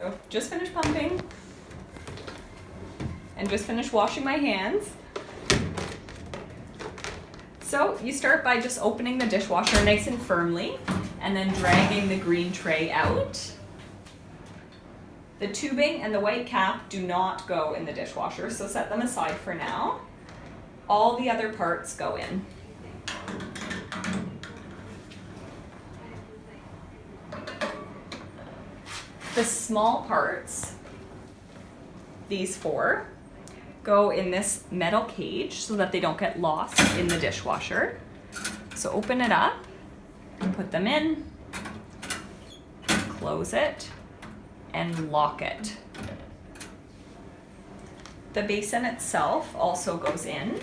So just finished pumping and just finished washing my hands. So you start by just opening the dishwasher nice and firmly and then dragging the green tray out. The tubing and the white cap do not go in the dishwasher, so set them aside for now. All the other parts go in. The small parts, these 4, go in this metal cage so that they don't get lost in the dishwasher. So open it up, put them in, close it, and lock it. The basin itself also goes in.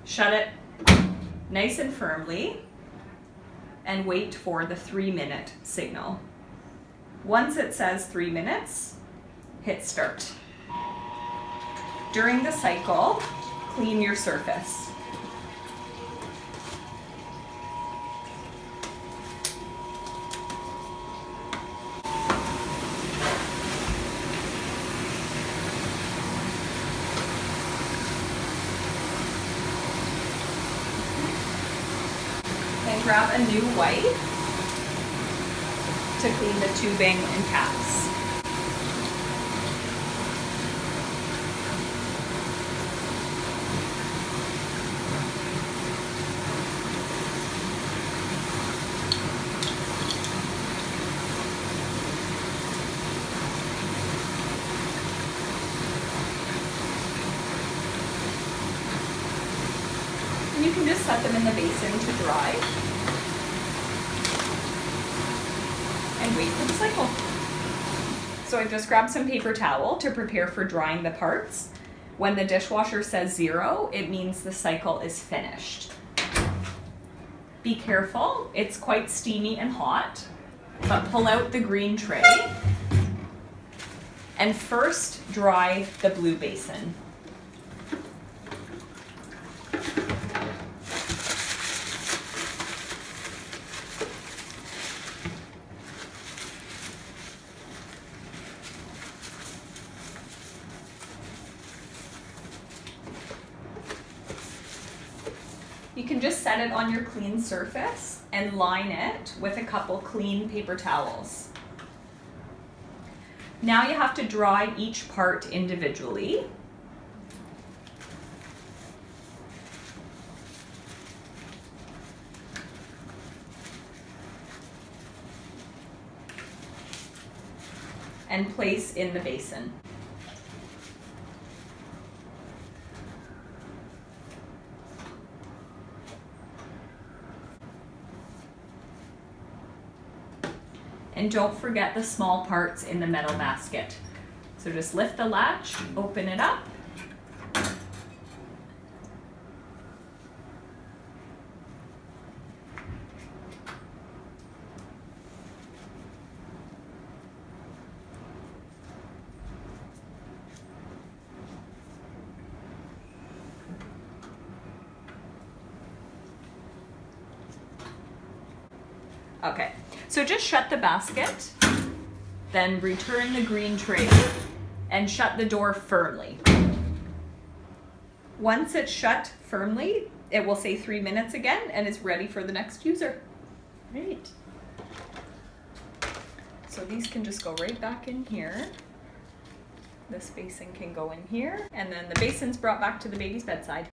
Shut it nice and firmly and wait for the 3-minute signal. Once it says 3 minutes, hit start. During the cycle, clean your surface. And grab a new wipe to clean the tubing and caps. And you can just set them in the basin to dry and wait for the cycle. So I've just grabbed some paper towel to prepare for drying the parts. When the dishwasher says 0, it means the cycle is finished. Be careful, it's quite steamy and hot, but pull out the green tray and first dry the blue basin. You can just set it on your clean surface and line it with a couple clean paper towels. Now you have to dry each part individually. And place in the basin. And don't forget the small parts in the metal basket. So just lift the latch, open it up. Okay, so just shut the basket, then return the green tray and shut the door firmly. Once it's shut firmly, it will say 3 minutes again and it's ready for the next user. Great. So these can just go right back in here. This basin can go in here, and then the basin's brought back to the baby's bedside.